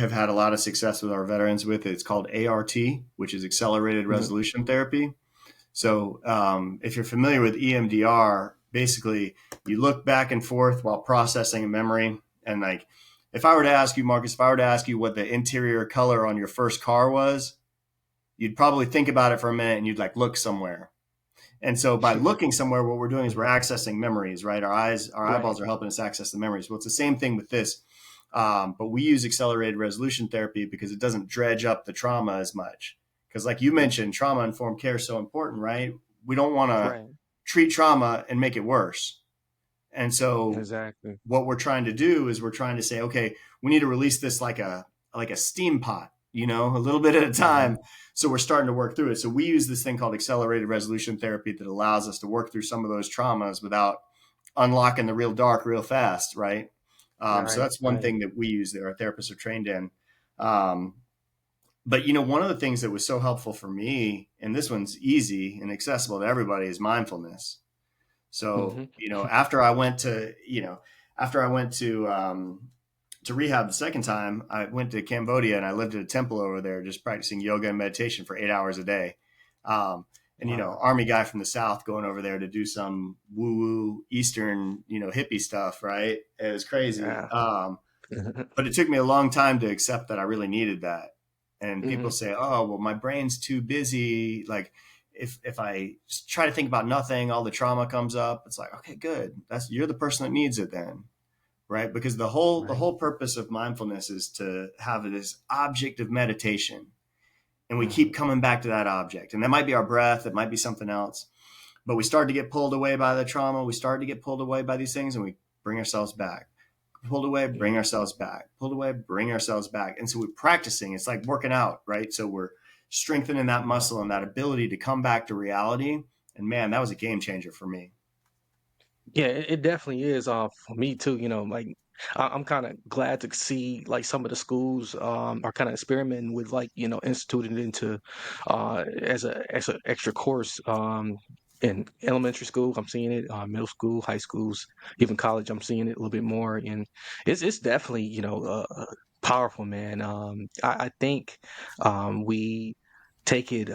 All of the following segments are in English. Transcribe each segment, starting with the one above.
have had a lot of success with our veterans with. It's called ART, which is accelerated Mhm. resolution therapy. So if you're familiar with EMDR, basically you look back and forth while processing a memory. And like, if I were to ask you, Marcus, if I were to ask you what the interior color on your first car was, you'd probably think about it for a minute and you'd like look somewhere. And so by looking somewhere, what we're doing is we're accessing memories, right? Our Right. eyeballs are helping us access the memories. Well, it's the same thing with this. But we use accelerated resolution therapy because it doesn't dredge up the trauma as much. Because like you mentioned, trauma informed care is so important, right? We don't want to Right. treat trauma and make it worse. And so Exactly. what we're trying to do is we're trying to say, okay, we need to release this like a steam pot, a little bit at a Hmm. time. So we're starting to work through it. So we use this thing called accelerated resolution therapy that allows us to work through some of those traumas without unlocking the real dark real fast, right? So Right. that's one Right. thing that we use that our therapists are trained in. Um, but one of the things that was so helpful for me, and this one's easy and accessible to everybody, is mindfulness. So, Hmm. after I went to rehab the second time, I went to Cambodia and I lived at a temple over there, just practicing yoga and meditation for 8 hours a day. Um, and Wow. army guy from the South going over there to do some woo woo Eastern, hippie stuff, right? It was crazy. Yeah. But it took me a long time to accept that I really needed that. And people Hmm. say, "Oh, well, my brain's too busy." Like, if I just try to think about nothing, all the trauma comes up. It's like, okay, good. You're the person that needs it then, right? Because the Right. whole purpose of mindfulness is to have this object of meditation, and we Hmm. keep coming back to that object, and that might be our breath, it might be something else, but we start to get pulled away by the trauma. We start to get pulled away by these things, and we bring ourselves back. Pulled away, bring Yeah. ourselves back. Pulled away, bring ourselves back. And so we're practicing. It's like working out, right? So we're strengthening that Yeah. muscle and that ability to come back to reality. And man, that was a game changer for me. Yeah, it definitely is. For me too. Like I'm kind of glad to see like some of the schools are kind of experimenting with like instituting it into as a extra course in elementary school. I'm seeing it, middle school, high schools, even college. I'm seeing it a little bit more, and it's definitely powerful, man. I think we take it.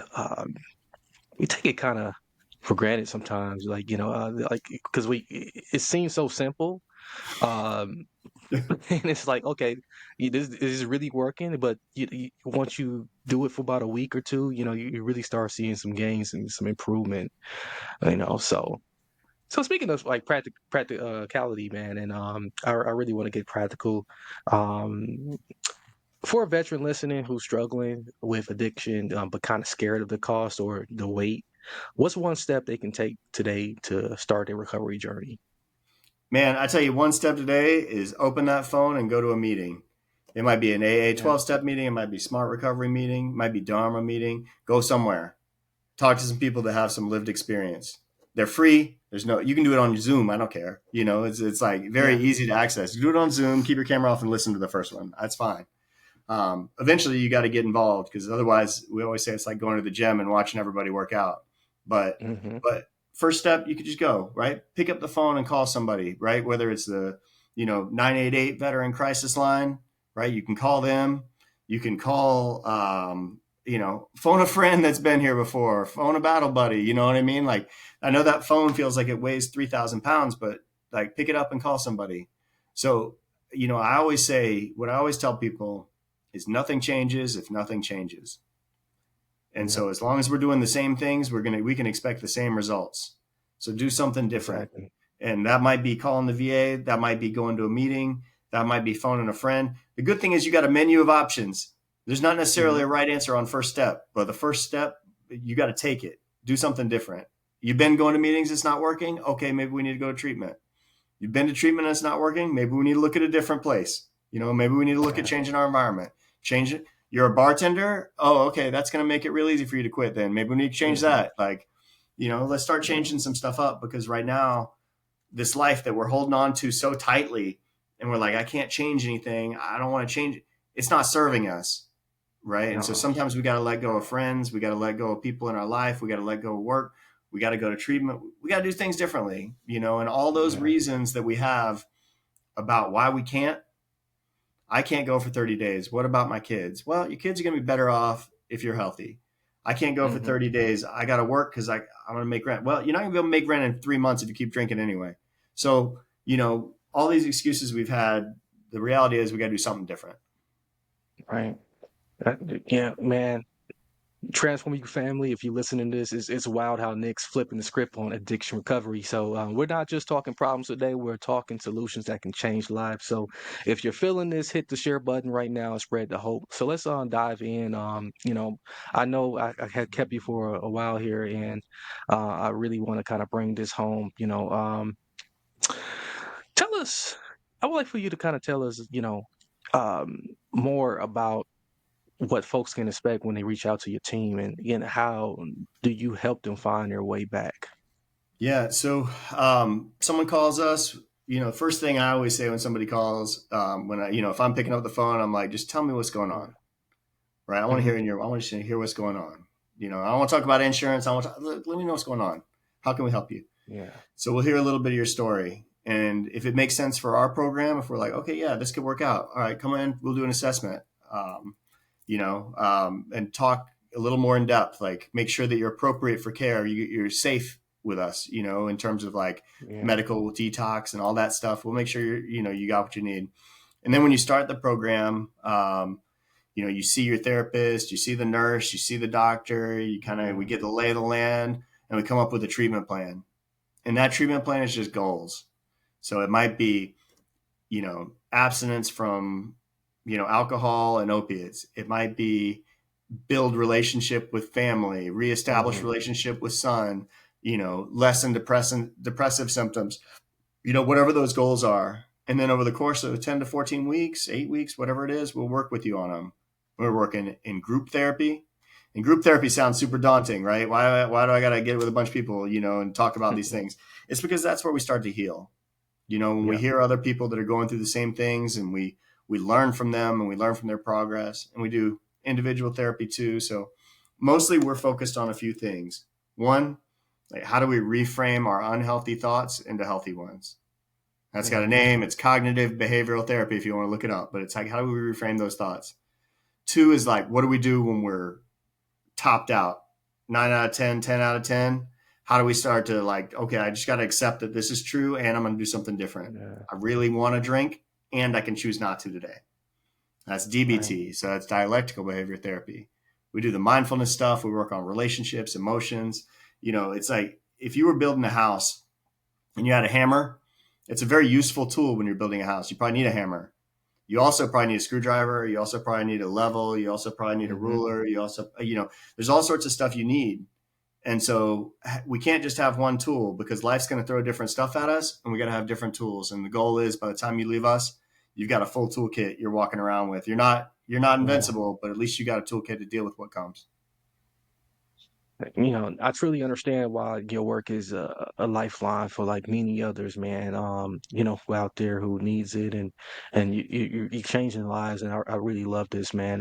We take it kind of for granted sometimes, like like because it seems so simple, um, and it's like okay, this is really working, but once you do it for about a week or two, you really start seeing some gains and some improvement, So speaking of like practicality, man, and I really want to get practical. Um, for a veteran listening who's struggling with addiction, but kind of scared of the cost or the weight, what's one step they can take today to start their recovery journey? Man, I tell you, one step today is open that phone and go to a meeting. It might be an AA Yeah. 12 step meeting. It might be smart recovery meeting. It might be Dharma meeting. Go somewhere. Talk to some people that have some lived experience. They're free. You can do it on Zoom. I don't care. It's like very Yeah. easy to access. Do it on Zoom. Keep your camera off and listen to the first one. That's fine. Eventually, you got to get involved because otherwise, we always say it's like going to the gym and watching everybody work out. But Hmm. but first step, you could just go right. Pick up the phone and call somebody. Right, whether it's the 988 veteran crisis line. Right, you can call them. You can call phone a friend that's been here before. Phone a battle buddy. You know what I mean? Like I know that phone feels like it weighs 3,000 pounds, but like pick it up and call somebody. So I always say what I always tell people is nothing changes if nothing changes. And Yep. so as long as we're doing the same things, we can expect the same results. So do something different. Exactly. And that might be calling the VA, that might be going to a meeting, that might be phoning a friend. The good thing is you got a menu of options. There's not necessarily Hmm. a right answer on first step, but the first step, you got to take it. Do something different. You've been going to meetings, it's not working. Okay, maybe we need to go to treatment. You've been to treatment and it's not working. Maybe we need to look at a different place. Maybe we need to look at Yeah. changing our environment. Change it. You're a bartender. Oh, okay. That's going to make it real easy for you to quit then. Maybe we need to change Hmm. that. Like, let's start Yeah. changing some stuff up because right now, this life that we're holding on to so tightly and we're like, I can't change anything. I don't want to change it. It's not serving us. Right. And so No. sometimes we got to let go of friends. We got to let go of people in our life. We got to let go of work. We got to go to treatment. We got to do things differently, and all those Yeah. reasons that we have about why we can't, I can't go for 30 days. What about my kids? Well, your kids are going to be better off if you're healthy. I can't go for Mhm. 30 days. I got to work because I'm going to make rent. Well, you're not going to be able to make rent in 3 months if you keep drinking anyway. So, all these excuses we've had, the reality is we got to do something different. Right. Yeah, man. Transforming your family, if you listen to this, it's wild how Nick's flipping the script on addiction recovery. So we're not just talking problems today, we're talking solutions that can change lives. So if you're feeling this, hit the share button right now and spread the hope. So let's dive in. I know I had kept you for a while here, and I really want to kind of bring this home. Tell us, I would like for you to kind of tell us, um, more about what folks can expect when they reach out to your team, and again, how do you help them find their way back? Yeah. So, someone calls us. First thing I always say when somebody calls, if I'm picking up the phone, I'm like, just tell me what's going Yeah. on, right? Mhm. I want you to hear what's going on. I don't want to talk about insurance. Let me know what's going on. How can we help you? Yeah. So we'll hear a little bit of your story. And if it makes sense for our program, if we're like, okay, yeah, this could work out. All right, come in, we'll do an assessment, um, and talk a little more in depth, like make sure that you're appropriate for care. You're safe with us, in terms of like Yeah. medical detox and all that stuff. We'll make sure you got what you need. And then when you start the program, you see your therapist, you see the nurse, you see the doctor, we Yeah. get the lay of the land, and we come up with a treatment plan. And that treatment plan is just goals. So it might be, abstinence from, alcohol and opiates. It might be build relationship with family, reestablish Mhm. relationship with son, lessen depressive symptoms, whatever those goals are. And then over the course of 10 to 14 weeks, 8 weeks, whatever it is, we'll work with you on them. We're working in group therapy. And group therapy sounds super daunting, right? Why do I got to get with a bunch of people, and talk about these things? It's because that's where we start to heal. When we Yeah. hear other people that are going through the same things, and we learn from them and we learn from their progress, and we do individual therapy too. So mostly we're focused on a few things. One, like how do we reframe our unhealthy thoughts into healthy ones? That's got a Mhm. name. It's cognitive behavioral therapy if you want to look it up. But it's like, how do we reframe those thoughts? Two is like, what do we do when we're topped out? 9 out of 10, 10 out of 10. How do we start to like, okay, I just got to accept that this is true and I'm going to do something different. Yeah. I really want to drink and I can choose not to today. That's Right. DBT. So that's dialectical behavior therapy. We do the mindfulness stuff. We work on relationships, emotions. It's like if you were building a house and you had a hammer, it's a very useful tool when you're building a house. You probably need a hammer. You also probably need a screwdriver. You also probably need a level. You also probably need a Mhm. ruler. You also, there's all sorts of stuff you need. And so we can't just have one tool because life's going to throw different stuff at us and we got to have different tools. And the goal is by the time you leave us, you've got a full toolkit you're walking around with. You're not Yeah. invincible, but at least you got a toolkit to deal with what comes. I truly understand why your work is a lifeline for like many others, man. Who out there who needs it, and you're changing lives, and I really love this, man.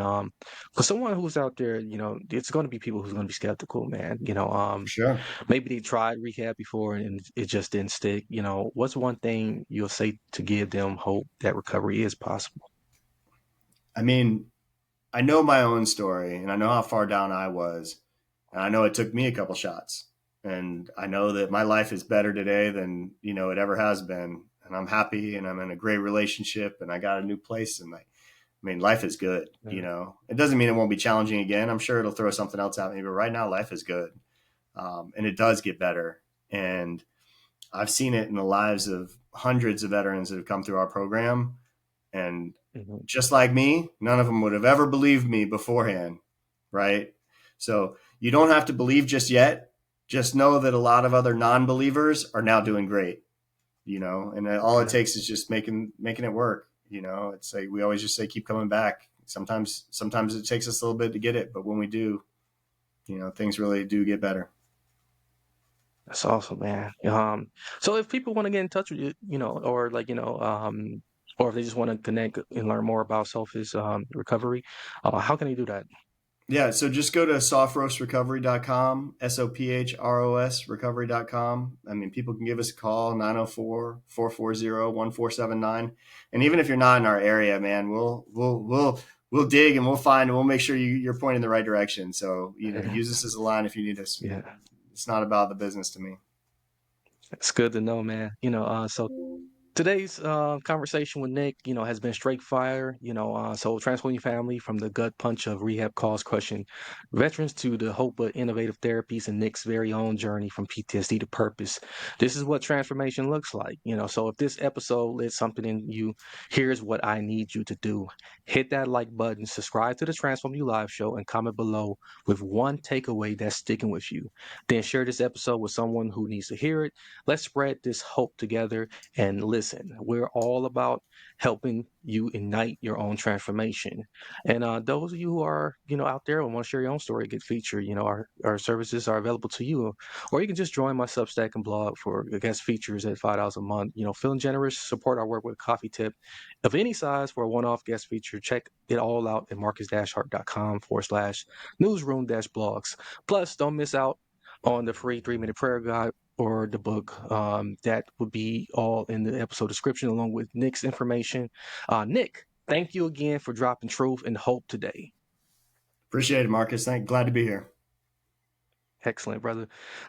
For someone who's out there, it's going to be people who's going to be skeptical, man. For sure. Maybe they tried rehab before and it just didn't stick. What's one thing you'll say to give them hope that recovery is possible? I mean, I know my own story and I know how far down I was. And I know it took me a couple shots. And I know that my life is better today than, it ever has been. And I'm happy and I'm in a great relationship and I got a new place. And life is good. Yeah. It doesn't mean it won't be challenging again. I'm sure it'll throw something else at me, but right now life is good. And it does get better. And I've seen it in the lives of hundreds of veterans that have come through our program. And Mhm. just like me, none of them would have ever believed me beforehand. Right. So you don't have to believe just yet. Just know that a lot of other non believers are now doing great, and all it Yeah. takes is just making it work. It's like we always just say, keep coming back. Sometimes it takes us a little bit to get it, but when we do, things really do get better. That's awesome, man. So if people want to get in touch with you, or like, or if they just want to connect and learn more about selfish recovery, how can they do that? Yeah, so just go to softroastrecovery.com, SOPHROS recovery.com. I mean, people can give us a call, 904-440-1479. And even if you're not in our area, man, we'll dig and we'll find and we'll make sure you're pointing in the right direction. So, use us as a line if you need us. Yeah, It's not about the business to me. it's good to know, man. So today's conversation with Nick, has been straight fire. So transforming your family from the gut punch of rehab cause crushing veterans to the hope of innovative therapies and Nick's very own journey from PTSD to purpose. This is what transformation looks like. So if this episode lit something in you, here's what I need you to do: hit that like button, subscribe to the Transform You Live show, and comment below with one takeaway that's sticking with you. Then share this episode with someone who needs to hear it. Let's spread this hope together. And listen, we're all about helping you ignite your own transformation. And those of you who are, out there and want to share your own story, get featured, our services are available to you. Or you can just join my Substack and blog for guest features at $5 a month. Feeling generous, support our work with a coffee tip of any size for a one-off guest feature. Check it all out at marcus-hart.com/newsroom-blogs. Plus, don't miss out on the free 3-minute prayer guide or the book. That would be all in the episode description along with Nick's information. Nick, thank you again for dropping truth and hope today. Appreciate it, Marcus. Glad to be here. Excellent, brother.